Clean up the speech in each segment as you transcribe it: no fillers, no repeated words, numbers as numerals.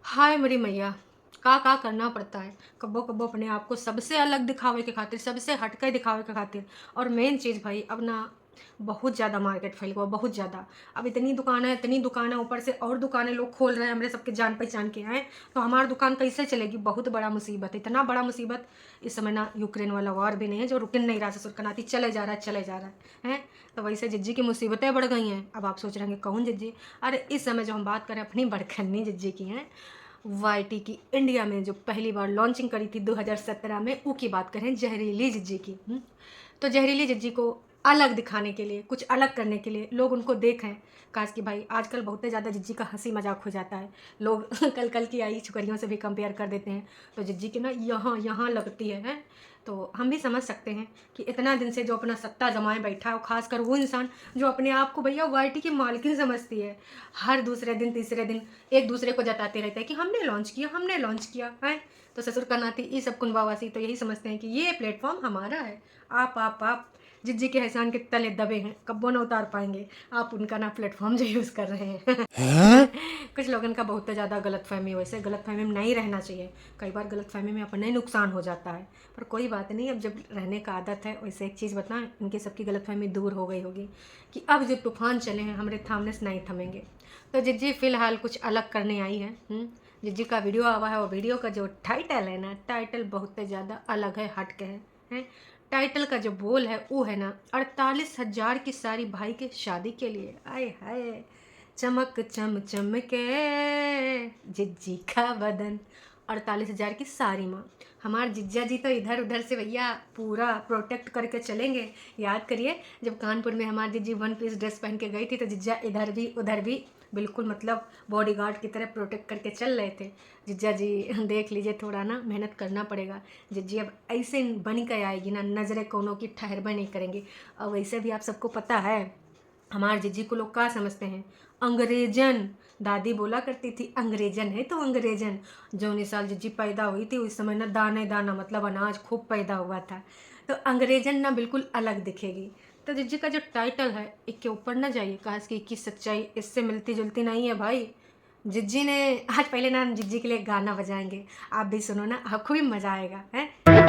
हाय मेरी मैया, का करना पड़ता है। कब्बो कब्बो अपने आप को सबसे अलग दिखावे के खातिर, सबसे हटके दिखावे के खातिर। और मेन चीज़ भाई अब ना बहुत ज़्यादा मार्केट फैल गया, बहुत ज़्यादा। अब इतनी दुकान है, ऊपर से और दुकानें लोग खोल रहे हैं, हमारे सबके जान पहचान के हैं। तो हमारी दुकान कैसे चलेगी? बहुत बड़ा मुसीबत है, इतना बड़ा मुसीबत। इस समय ना यूक्रेन वाला वॉर भी नहीं है जो रुकन नहीं रहा, ससुर कनाती चले जा रहा है, चले जा रहा है। तो वैसे जिज्जी की मुसीबतें बढ़ गई हैं। अब आप सोच रहे हैं कौन जिज्जी? अरे इस समय जो हम बात करें अपनी बड़खन्नी जिज्जी की हैं, वाईटी की इंडिया में जो पहली बार लॉन्चिंग करी थी 2017 में, वो की बात करें, जहरीली जिज्जी की। तो जहरीली जिज्जी को अलग दिखाने के लिए, कुछ अलग करने के लिए लोग उनको देखें। काश कि भाई आजकल बहुत ज़्यादा जिज्जी का हंसी मजाक हो जाता है। लोग कल कल की आई छोकरियों से भी कंपेयर कर देते हैं। तो जिज्जी की ना यहाँ यहाँ लगती है। तो हम भी समझ सकते हैं कि इतना दिन से जो अपना सत्ता जमाए बैठा है, और खासकर वो इंसान जो अपने आप को भैया वाईटी की मालकिन समझती है, हर दूसरे दिन तीसरे दिन एक दूसरे को जताते रहते हैं कि हमने लॉन्च किया है। तो ससुर का नाती ये सब कुंभावासी तो यही समझते हैं कि ये प्लेटफॉर्म हमारा है। आप जिज्जी के एहसान के तले दबे हैं, कब्बो ना उतार पाएंगे। आप उनका ना प्लेटफॉर्म जो यूज़ कर रहे हैं। कुछ लोगों का बहुत ज़्यादा गलतफहमी, वैसे गलतफहमी में नहीं रहना चाहिए। कई बार गलतफहमी में अपना ही नुकसान हो जाता है, पर कोई बात नहीं। अब जब रहने का आदत है, वैसे एक चीज़ बताएं, इनकी सबकी गलतफहमी दूर हो गई होगी कि अब जो तूफान चले हैं हमारे थामने से नहीं थमेंगे। तो जिज्जी फ़िलहाल कुछ अलग करने आई है। जिज्जी का वीडियो आवा है, और वीडियो का जो टाइटल है ना, टाइटल बहुत ज़्यादा अलग है, हट के है। टाइटल का जो बोल है वो है ना, 48,000 की सारी भाई के शादी के लिए। आए हाय, चमक चम चम के जिज्जी का बदन। 48,000 की सारी माँ। हमारे जिज्जा जी तो इधर उधर से भैया पूरा प्रोटेक्ट करके चलेंगे। याद करिए जब कानपुर में हमारी जिज्जी वन पीस ड्रेस पहन के गई थी, तो जिज्जा इधर भी उधर भी बिल्कुल मतलब बॉडीगार्ड की तरह प्रोटेक्ट करके चल रहे थे। जिज्जा जी देख लीजिए, थोड़ा ना मेहनत करना पड़ेगा। जिज्जी अब ऐसे बन के आएगी ना, नज़रें कोनों की ठहरबा नहीं करेंगी। और वैसे भी आप सबको पता है हमारे जिज्जी को लोग क्या समझते हैं? अंग्रेजन। दादी बोला करती थी अंग्रेजन है तो अंग्रेजन। जो 19 साल जिज्जी पैदा हुई थी उस समय ना दाने दाना मतलब अनाज खूब पैदा हुआ था। तो अंग्रेजन ना बिल्कुल अलग दिखेगी। तो जिज्जी का जो टाइटल है इसके ऊपर ना जाइए, काश की सच्चाई इससे मिलती जुलती नहीं है भाई। जिज्जी ने आज पहले ना हम जिज्जी के लिए गाना बजाएंगे, आप भी सुनो ना, आपको भी मजा आएगा है।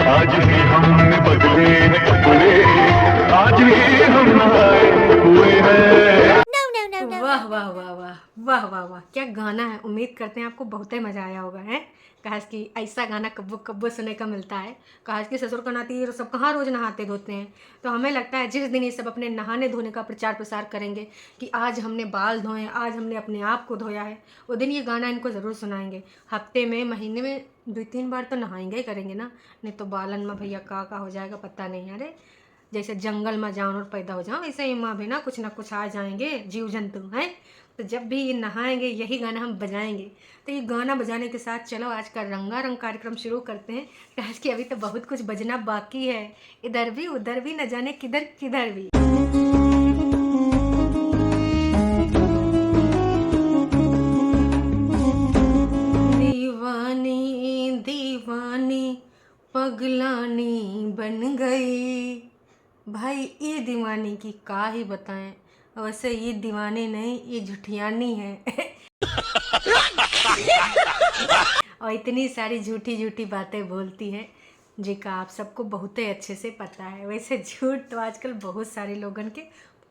आज भी हमने बदले हैं कपड़े, आज भी हम नहाए हुए हैं। वाह वाह वाह वाह वाह वाह वाह, क्या गाना है। उम्मीद करते हैं आपको बहुत ही मज़ा आया होगा है। काश कि ऐसा गाना कब्बो कब्बो सुनने का मिलता है। काश कि ससुर का नाती ये सब कहाँ रोज़ नहाते धोते हैं। तो हमें लगता है जिस दिन ये सब अपने नहाने धोने का प्रचार प्रसार करेंगे कि आज हमने बाल धोए, आज हमने अपने आप को धोया है, वो दिन ये गाना इनको ज़रूर सुनाएंगे। हफ्ते में, महीने में 2-3 बार तो नहाएंगे ही करेंगे ना, नहीं तो बालन में भैया का हो जाएगा पता नहीं। अरे जैसे जंगल में जानवर पैदा हो जाओ, वैसे ही माँ भी ना कुछ आ जाएंगे जीव जंतु हैं। तो जब भी ये नहाएंगे यही गाना हम बजाएंगे। तो ये गाना बजाने के साथ चलो आज का रंगारंग कार्यक्रम शुरू करते हैं। काश कि अभी तो बहुत कुछ बजना बाकी है, इधर भी उधर भी, न जाने किधर किधर भी। दीवानी दीवानी पगलानी बन गई। भाई ये दीवानी की का ही बताएं। वैसे ये दीवानी नहीं, ये झुठियानी है। और इतनी सारी झूठी झूठी बातें बोलती है जिनका आप सबको बहुत ही अच्छे से पता है। वैसे झूठ तो आजकल बहुत सारे लोगों के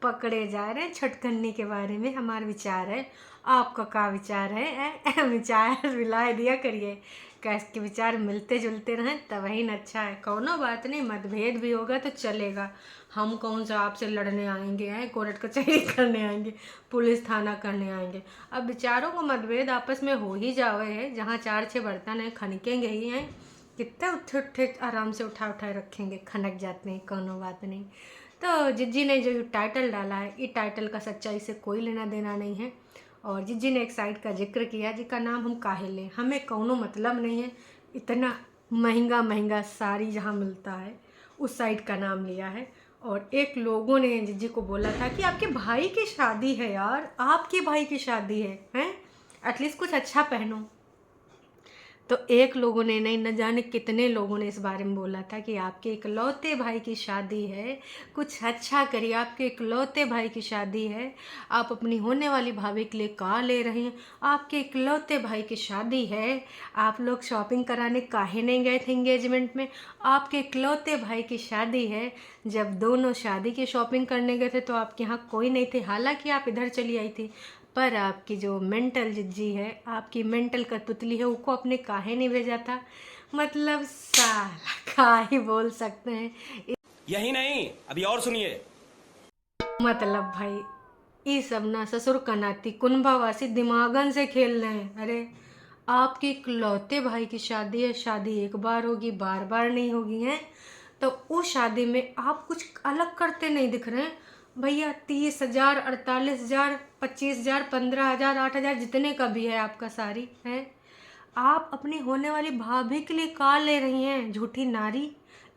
पकड़े जा रहे हैं। छटकन्नी के बारे में हमारा विचार है, आपका क्या विचार है? विचार मिला दिया करिए। कैस के विचार मिलते जुलते रहें तब ही न अच्छा है। कौनो बात नहीं, मतभेद भी होगा तो चलेगा। हम कौन सा आपसे लड़ने आएंगे हैं, कोर्ट कचहरी करने आएंगे, पुलिस थाना करने आएंगे। अब विचारों को मतभेद आपस में हो ही जावे है, जहाँ 4-6 बर्तन हैं खनकेंगे ही हैं। कितने उठे उठे आराम से उठाए रखेंगे, खनक जाते हैं, कोनो बात नहीं। तो जिज्जी ने जो टाइटल डाला है, ये टाइटल का सच्चाई से कोई लेना देना नहीं है। और जिज्जी ने एक साइट का जिक्र किया जिसका नाम हम काहे लें, हमें कौनो मतलब नहीं है। इतना महंगा महंगा साड़ी जहाँ मिलता है उस साइट का नाम लिया है। और एक लोगों ने जिज्जी को बोला था कि आपके भाई की शादी है यार, आपके भाई की शादी है, हैं एटलीस्ट कुछ अच्छा पहनो। तो एक लोगों ने नहीं, न जाने कितने लोगों ने इस बारे में बोला था कि आपके इकलौते भाई की शादी है, कुछ अच्छा करिए, आपके इकलौते भाई की शादी है, आप अपनी होने वाली भाभी के लिए का ले रहे हैं, आपके इकलौते भाई की शादी है, आप लोग शॉपिंग कराने काहे नहीं गए थे एंगेजमेंट में, आपके इकलौते भाई की शादी है। जब दोनों शादी की शॉपिंग करने गए थे तो आपके यहाँ कोई नहीं थे, हालांकि आप इधर चली आई थी, पर आपकी जो मेंटल जिज्जी है, आपकी मेंटल कठपुतली है, उसको आपने काहे नहीं भेजा था। मतलब साला का ही बोल सकते हैं। यही नहीं, अभी और सुनिए। मतलब भाई ये सब ना ससुर का नाती कुंभावासी दिमागन से खेल रहे हैं। अरे आपके इकलौते भाई की शादी है, शादी एक बार होगी, बार बार नहीं होगी है। तो उस शादी में आप कुछ अलग करते नहीं दिख रहे हैं भैया। 30,000, 48,000, 25,000, 15,000, 8,000, जितने का भी है आपका साड़ी है, आप अपनी होने वाली भाभी के लिए का ले रही हैं झूठी नारी।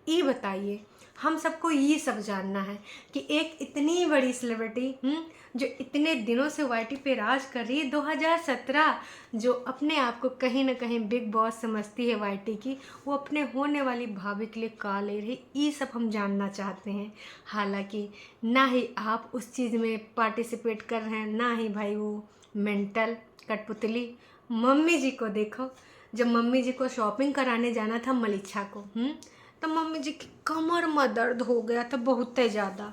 ये बताइए, हम सबको ये सब जानना है कि एक इतनी बड़ी सेलिब्रिटी जो इतने दिनों से वाईटी पे राज कर रही है, 2017, जो अपने आप को कहीं ना कहीं बिग बॉस समझती है वाईटी की, वो अपने होने वाली भाभी के लिए का ले रही, ये सब हम जानना चाहते हैं। हालांकि ना ही आप उस चीज़ में पार्टिसिपेट कर रहे हैं, ना ही भाई वो मेंटल कठपुतली। मम्मी जी को देखो, जब मम्मी जी को शॉपिंग कराने जाना था मलिच्छा को, तो मम्मी जी की कमर में दर्द हो गया था बहुत ज़्यादा,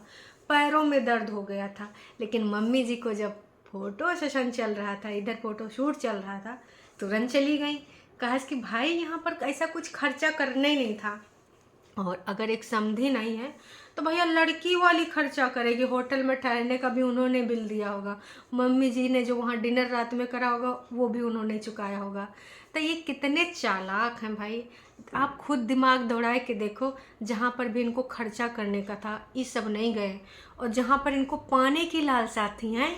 पैरों में दर्द हो गया था। लेकिन मम्मी जी को जब फ़ोटो सेशन चल रहा था, इधर फ़ोटो शूट चल रहा था, तुरंत चली गई। कहा कि भाई यहाँ पर ऐसा कुछ खर्चा करना ही नहीं था, और अगर एक समधी नहीं है तो भैया लड़की वाली खर्चा करेगी। होटल में ठहरने का भी उन्होंने बिल दिया होगा, मम्मी जी ने जो वहाँ डिनर रात में करा होगा वो भी उन्होंने चुकाया होगा। तो ये कितने चालाक हैं भाई, आप खुद दिमाग दौड़ाए के देखो। जहाँ पर भी इनको खर्चा करने का था ये सब नहीं गए, और जहाँ पर इनको पाने की लालसा थी हैं,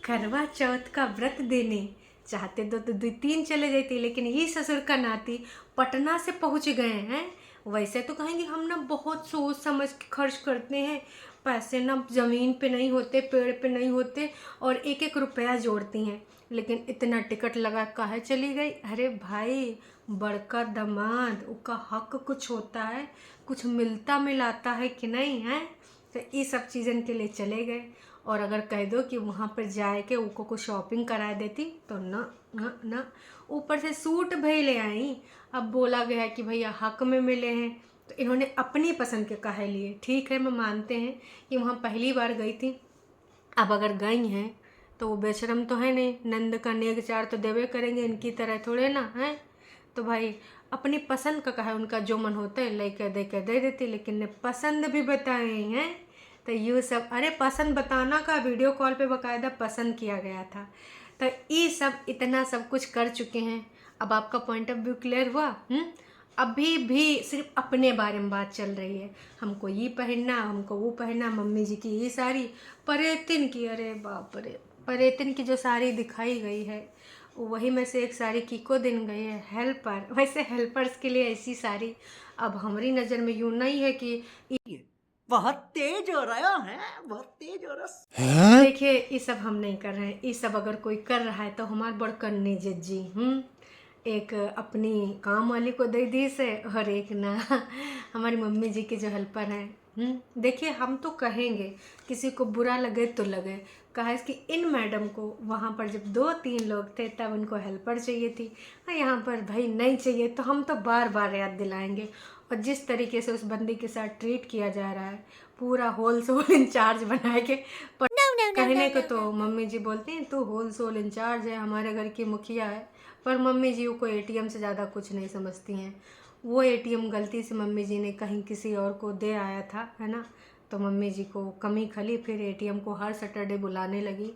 करवा चौथ का व्रत देने चाहते तो 2-3 चले जाते, लेकिन ये ससुर का नाती पटना से पहुँच गए हैं। वैसे तो कहेंगे हम ना बहुत सोच समझ के खर्च करते हैं, पैसे ना ज़मीन पे नहीं होते, पेड़ पे नहीं होते, और एक एक रुपया जोड़ती हैं, लेकिन इतना टिकट लगा काहे चली गई। अरे भाई बड़का दामाद, उसका हक कुछ होता है, कुछ मिलता मिलाता है कि नहीं है। तो ये सब चीज़न के लिए चले गए, और अगर कह दो कि वहाँ पर जाए के उनको कुछ शॉपिंग करा देती तो ना ना ना, ऊपर से सूट भी ले आई। अब बोला गया है कि भैया हक में मिले हैं, तो इन्होंने अपनी पसंद के काहे लिए। ठीक है, मैं मानते हैं कि वहाँ पहली बार गई थी, अब अगर गई हैं तो वो बेशरम तो है नहीं, नंद का नेग चार तो देवे करेंगे, इनकी तरह थोड़े ना है। तो भाई अपनी पसंद का कहा, उनका जो मन होता है लेकर दे कर दे देती, लेकिन ने पसंद भी बताए हैं। तो ये सब, अरे पसंद बताना का वीडियो कॉल पे बाकायदा पसंद किया गया था। तो ये सब इतना सब कुछ कर चुके हैं। अब आपका पॉइंट ऑफ व्यू क्लियर हुआ। अभी भी सिर्फ अपने बारे में बात चल रही है, हमको ये पहनना, हमको वो पहनना, मम्मी जी की ये साड़ी, परेतिन की, अरे बाप रे, परेतिन की जो साड़ी दिखाई गई है वही में से एक साड़ी किको दिन गई है हेल्पर। वैसे हेल्पर्स के लिए ऐसी साड़ी अब हमारी नज़र में यूँ नहीं है कि बहुत तेज हो रहा है, बहुत तेज हो रहा। देखिए ये सब हम नहीं कर रहे हैं। ये सब अगर कोई कर रहा है तो हमारे बड़कन्ने जज्जी एक अपनी काम वाली को दे दी से, और एक ना हमारी मम्मी जी के जो हेल्पर हैं। देखिए हम तो कहेंगे, किसी को बुरा लगे तो लगे, कहा कि इन मैडम को वहाँ पर जब 2-3 लोग थे तब उनको हेल्पर चाहिए थी, यहाँ पर भाई नहीं चाहिए। तो हम तो बार बार याद दिलाएंगे। और जिस तरीके से उस बंदी के साथ ट्रीट किया जा रहा है, पूरा होल सोल इंचार्ज बना के कहने को तो मम्मी जी बोलती हैं तू होल सोल इंचार्ज है, हमारे घर की मुखिया है, पर मम्मी जी को एटीएम से ज़्यादा कुछ नहीं समझती हैं। वो एटीएम गलती से मम्मी जी ने कहीं किसी और को दे आया था, है ना, तो मम्मी जी को कमी खली, फिर एटीएम को हर सैटरडे बुलाने लगी,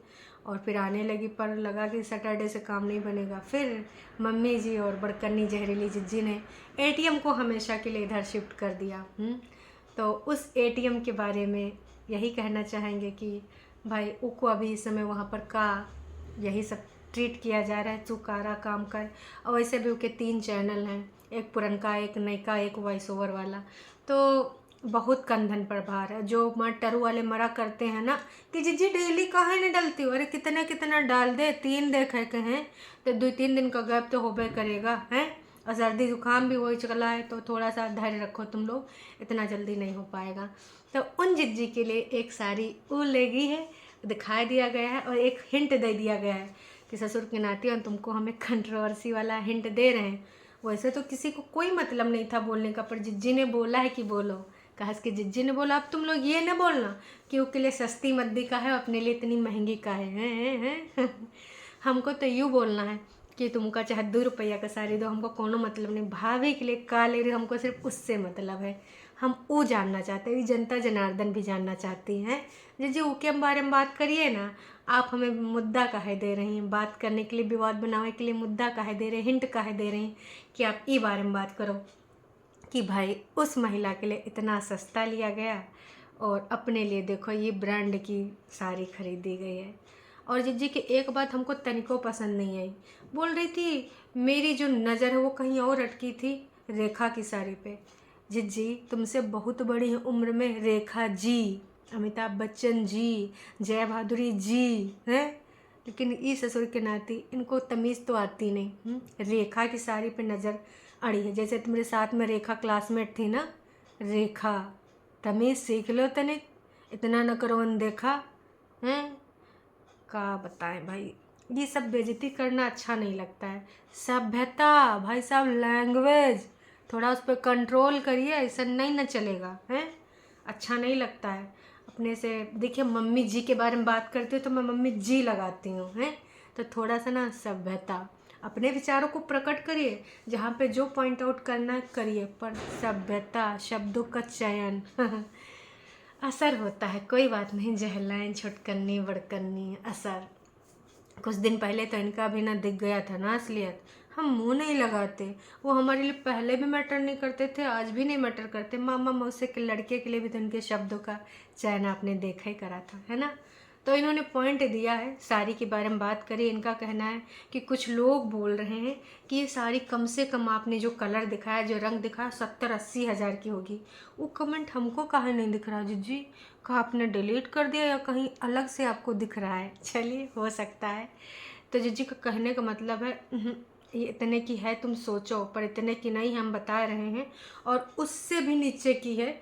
और फिर आने लगी, पर लगा कि सैटरडे से काम नहीं बनेगा। फिर मम्मी जी और बड़कन्नी जहरीली जिज्जी ने एटीएम को हमेशा के लिए इधर शिफ्ट कर दिया। तो उस एटीएम के बारे में यही कहना चाहेंगे कि भाई उको अभी इस समय वहाँ पर का यही सब ट्रीट किया जा रहा है, चुकारा काम कर। और वैसे भी उसके 3 चैनल हैं, एक पुरनका, एक नयका, एक वॉइस ओवर वाला। तो बहुत कंधन पर भार है। जो टरू वाले मरा करते हैं ना कि जी डेली काहे नहीं डलती हो, अरे कितना कितना डाल दे, 3 देखे कहें तो 2-3 दिन का गैप तो होबे करेगा है। और सर्दी जुकाम भी हो चला है, तो थोड़ा सा धैर्य रखो तुम लोग, इतना जल्दी नहीं हो पाएगा। तो उन जिज्जी के लिए एक साड़ी ऊल लेगी है, दिखा दिया गया है और एक हिंट दे दिया गया है कि ससुर की नाती, और तुमको हमें कंट्रोवर्सी वाला हिंट दे रहे हैं। वैसे तो किसी को कोई मतलब नहीं था बोलने का, पर जिज्जी ने बोला है कि बोलो। कहा कि जिज्जी ने बोला अब तुम लोग ये ना बोलना कि उसके लिए सस्ती मद्दी का है, अपने लिए इतनी महंगी का है। हमको तो यूँ बोलना है कि तुमका चाहे 2 रुपया का साड़ी दो, हमको कोनो मतलब नहीं। भाभी के लिए का ले रही, हमको सिर्फ उससे मतलब है। हम वो जानना चाहते हैं, जनता जनार्दन भी जानना चाहती हैं। जिज्जी उसके बारे में बात करिए ना, आप हमें मुद्दा काहे दे रही हैं, बात करने के लिए, विवाद बनाने के लिए मुद्दा काहे दे रहे हैं, हिंट काहे दे रही हैं कि आप ई बारे में बात करो कि भाई उस महिला के लिए इतना सस्ता लिया गया और अपने लिए देखो ये ब्रांड की साड़ी खरीदी गई है। और जिज्जी की एक बात हमको तनिको पसंद नहीं आई, बोल रही थी मेरी जो नज़र है वो कहीं और अटकी थी रेखा की साड़ी पे। जिज्जी तुमसे बहुत बड़ी है उम्र में रेखा जी, अमिताभ बच्चन जी, जया भादुरी जी हैं, लेकिन इस ससुर के नाती इनको तमीज़ तो आती नहीं। रेखा की साड़ी पे नज़र अड़ी है। जैसे तुम्हारे साथ में रेखा क्लासमेट थी ना, रेखा तमीज़ सीख लो तनिक, इतना न करो अनदेखा हैं। का बताएं भाई, ये सब बेइज्जती करना अच्छा नहीं लगता है। सभ्यता भाई साहब, लैंग्वेज थोड़ा उस पर कंट्रोल करिए, ऐसा नहीं ना चलेगा हैं, अच्छा नहीं लगता है। अपने से देखिए, मम्मी जी के बारे में बात करती हूँ तो मैं मम्मी जी लगाती हूँ हैं, तो थोड़ा सा ना सभ्यता, अपने विचारों को प्रकट करिए, जहाँ पे जो पॉइंट आउट करना है करिए, पर सभ्यता, शब्दों का चयन असर होता है। कोई बात नहीं, जहलाएं छुटकन्नी बड़कन्नी असर। कुछ दिन पहले तो इनका भी ना दिख गया था ना असलियत, हम मुंह नहीं लगाते। वो हमारे लिए पहले भी मैटर नहीं करते थे, आज भी नहीं मैटर करते। मामा मौसे के लड़के के लिए भी तो इनके शब्दों का चयन आपने देखा ही करा था, है ना। तो इन्होंने पॉइंट दिया है, साड़ी के बारे में बात करी। इनका कहना है कि कुछ लोग बोल रहे हैं कि ये साड़ी कम से कम आपने जो कलर दिखाया, जो रंग दिखाया, 70-80 हज़ार की होगी। वो कमेंट हमको कहाँ नहीं दिख रहा जिज्जी, कहा आपने डिलीट कर दिया या कहीं अलग से आपको दिख रहा है। चलिए, हो सकता है। तो जिज्जी का कहने का मतलब है ये इतने की है, तुम सोचो, पर इतने की नहीं हम बता रहे हैं, और उससे भी नीचे की है,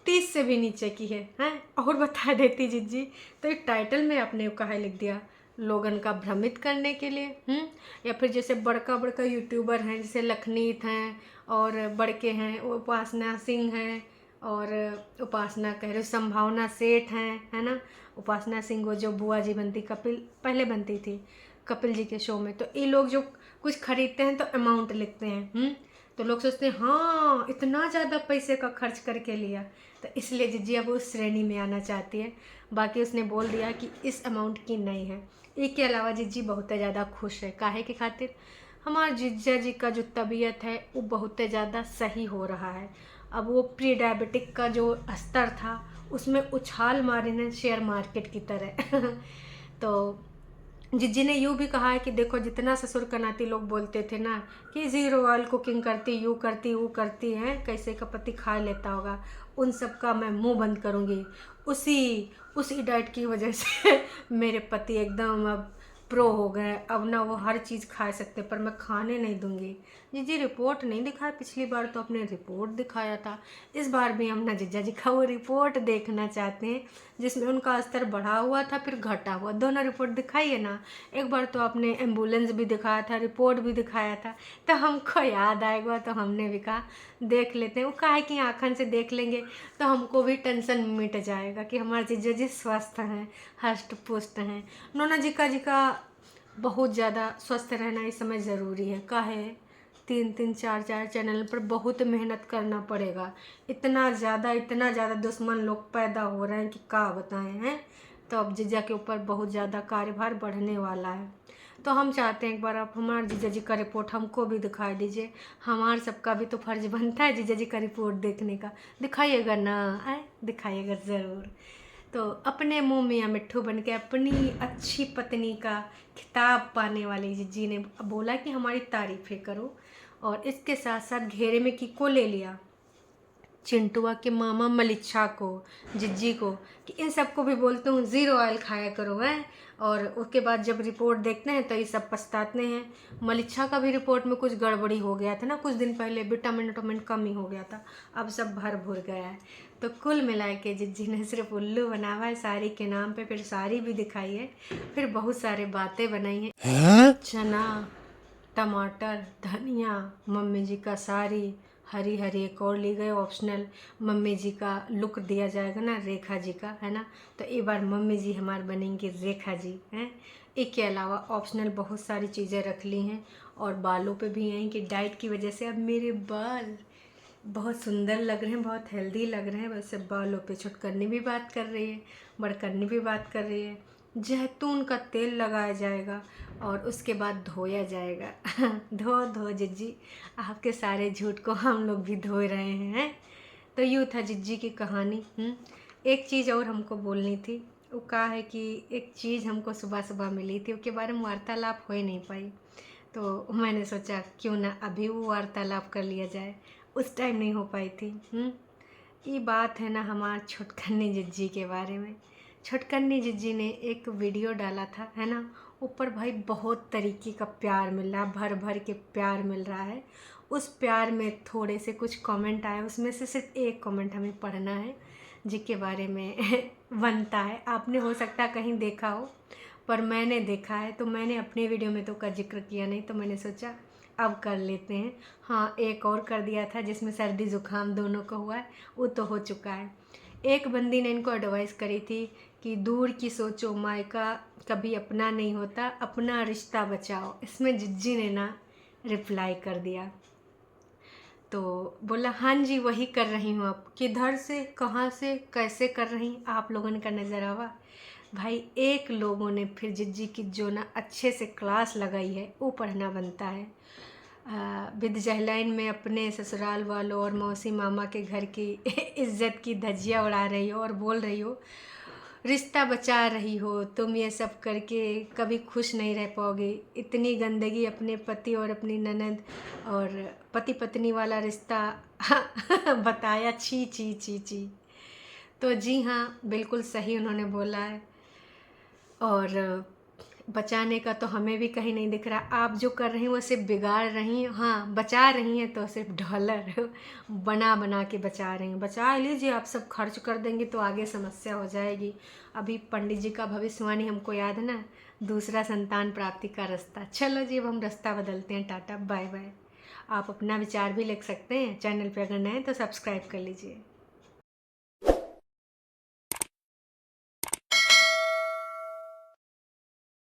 30 से भी नीचे की है हैं। और बता देती जिज्जी, तो एक टाइटल में आपने कहा लिख दिया लोगन का भ्रमित करने के लिए। या फिर जैसे बड़का बड़का यूट्यूबर हैं, जैसे लखनीत हैं और बड़के हैं, उपासना सिंह हैं, और उपासना कह रहे संभावना सेठ हैं, है ना। उपासना सिंह वो जो बुआ जी बनती, कपिल पहले बनती थी कपिल जी के शो में, तो ये लोग जो कुछ खरीदते हैं तो अमाउंट लिखते हैं। तो लोग सोचते हैं हाँ इतना ज़्यादा पैसे का खर्च करके लिया, तो इसलिए जिज्जी अब उस श्रेणी में आना चाहती है। बाकी उसने बोल दिया कि इस अमाउंट की नहीं है। इसके अलावा जिज्जी बहुत ज़्यादा खुश है, काहे के खातिर, हमारे जीजा जी का जो तबीयत है वो बहुत ज़्यादा सही हो रहा है। अब वो प्री डायबिटिक का जो स्तर था उसमें उछाल मारे हैं शेयर मार्केट की तरह। तो जिज्जी ने यूँ भी कहा है कि देखो, जितना ससुर का नाती लोग बोलते थे ना कि 0 ऑयल कुकिंग करती, यूँ करती वो करती हैं, कैसे का पति खा लेता होगा, उन सब का मैं मुंह बंद करूँगी। उसी डाइट की वजह से मेरे पति एकदम अब प्रो हो गए, अब ना वो हर चीज़ खा सकते, पर मैं खाने नहीं दूंगी। जिज्जी रिपोर्ट नहीं दिखाया, पिछली बार तो अपने रिपोर्ट दिखाया था, इस बार भी हम ना जीजा जी का वो रिपोर्ट देखना चाहते हैं जिसमें उनका स्तर बढ़ा हुआ था फिर घटा हुआ, दोनों रिपोर्ट दिखाइए ना। एक बार तो आपने एम्बुलेंस भी दिखाया था, रिपोर्ट भी दिखाया था, तो हमको याद आएगा, तो हमने भी कहा देख लेते हैं। वो कहा है कि आँखन से देख लेंगे तो हमको भी टेंशन मिट जाएगा कि हमारे जीजा जी स्वस्थ हैं, हष्ट पुष्ट हैं। नोना जी का बहुत ज़्यादा स्वस्थ रहना इस समय ज़रूरी है। काहे 3-3 4-4 चैनल पर बहुत मेहनत करना पड़ेगा, इतना ज़्यादा दुश्मन लोग पैदा हो रहे हैं कि क्या बताएं हैं। तो अब जीजा के ऊपर बहुत ज़्यादा कार्यभार बढ़ने वाला है। तो हम चाहते हैं एक बार आप हमारे जीजा जी का रिपोर्ट हमको भी दिखा दीजिए, हमारे सबका भी तो फर्ज बनता है जीजा जी का रिपोर्ट देखने का। दिखाइएगा ना, दिखाइएगा ज़रूर। तो अपने मुंह मियाँ मिट्ठू बन के अपनी अच्छी पत्नी का खिताब पाने वाली जिज्जी ने बोला कि हमारी तारीफ़ें करो, और इसके साथ साथ घेरे में किको ले लिया, चिंटुआ के मामा मलिच्छा को, जिज्जी को, कि इन सबको भी बोलते हूँ 0 ऑयल खाया करो है, और उसके बाद जब रिपोर्ट देखते हैं तो ये सब पछताते हैं। मलिच्छा का भी रिपोर्ट में कुछ गड़बड़ी हो गया था ना, कुछ दिन पहले विटामिन कम ही हो गया था, अब सब भर भुर गया है। तो कुल मिला के जिज्जी ने सिर्फ उल्लू बना हुआ है साड़ी के नाम पे, फिर साड़ी भी दिखाई है, फिर बहुत सारे बातें बनाई हैं। चना, टमाटर, धनिया, मम्मी जी का साड़ी, हरी हरी एक और ली गई ऑप्शनल, मम्मी जी का लुक दिया जाएगा ना रेखा जी का, है ना। तो एक बार मम्मी जी हमारे बनेंगी रेखा जी हैं। इसके अलावा ऑप्शनल बहुत सारी चीज़ें रख ली हैं, और बालों पे भी यहीं कि डाइट की वजह से अब मेरे बाल बहुत सुंदर लग रहे हैं, बहुत हेल्दी लग रहे हैं। वैसे बालों पे छुटकरनी भी बात कर रही है, बड़करनी भी बात कर रही है। जैतून का तेल लगाया जाएगा और उसके बाद धोया जाएगा। धो जिज्जी, आपके सारे झूठ को हम लोग भी धो रहे हैं। तो यूँ था जिज्जी की कहानी। एक चीज़ और हमको बोलनी थी, वो कहा है कि एक चीज़ हमको सुबह सुबह मिली थी, उसके बारे में वार्तालाप हो ही नहीं पाई, तो मैंने सोचा क्यों ना अभी वो वार्तालाप कर लिया जाए, उस टाइम नहीं हो पाई थी। ये बात है ना हमारे छुटकन्नी जिज्जी के बारे में। छुटकन्नी जिज्जी ने एक वीडियो डाला था, है ना, ऊपर भाई बहुत तरीके का प्यार मिल रहा है, भर भर के प्यार मिल रहा है। उस प्यार में थोड़े से कुछ कमेंट आए, उसमें से सिर्फ एक कमेंट हमें पढ़ना है जिसके बारे में बनता है। आपने हो सकता कहीं देखा हो, पर मैंने देखा है, तो मैंने अपने वीडियो में तो का जिक्र किया नहीं, तो मैंने सोचा अब कर लेते हैं। हाँ, एक और कर दिया था जिसमें सर्दी ज़ुकाम दोनों को हुआ है, वो तो हो चुका है। एक बंदी ने इनको एडवाइस करी थी कि दूर की सोचो मायका कभी अपना नहीं होता, अपना रिश्ता बचाओ। इसमें जिज्जी ने ना रिप्लाई कर दिया, तो बोला हाँ जी वही कर रही हूँ। अब किधर से, कहाँ से, कैसे कर रही आप लोगों ने का नज़र आवा। भाई एक लोगों ने फिर जिज्जी की जो ना अच्छे से क्लास लगाई है वो पढ़ना बनता है। विद जहलाइन में अपने ससुराल वालों और मौसी मामा के घर की इज्जत की धज्जियाँ उड़ा रही हो और बोल रही हो रिश्ता बचा रही हो, तुम ये सब करके कभी खुश नहीं रह पाओगे। इतनी गंदगी अपने पति और अपनी ननद और पति पत्नी वाला रिश्ता बताया, छी छी छी छी। तो जी हाँ, बिल्कुल सही उन्होंने बोला है, और बचाने का तो हमें भी कहीं नहीं दिख रहा। आप जो कर रही हैं वो सिर्फ बिगाड़ रही हैं। हाँ, बचा रही हैं तो सिर्फ डॉलर बना बना के बचा रही हैं। बचा लीजिए, आप सब खर्च कर देंगे तो आगे समस्या हो जाएगी। अभी पंडित जी का भविष्यवाणी हमको याद है ना, दूसरा संतान प्राप्ति का रास्ता। चलो जी, अब हम रास्ता बदलते हैं। Tata bye bye. आप अपना विचार भी लिख सकते हैं। चैनल पे अगर नए हैं तो सब्सक्राइब कर लीजिए।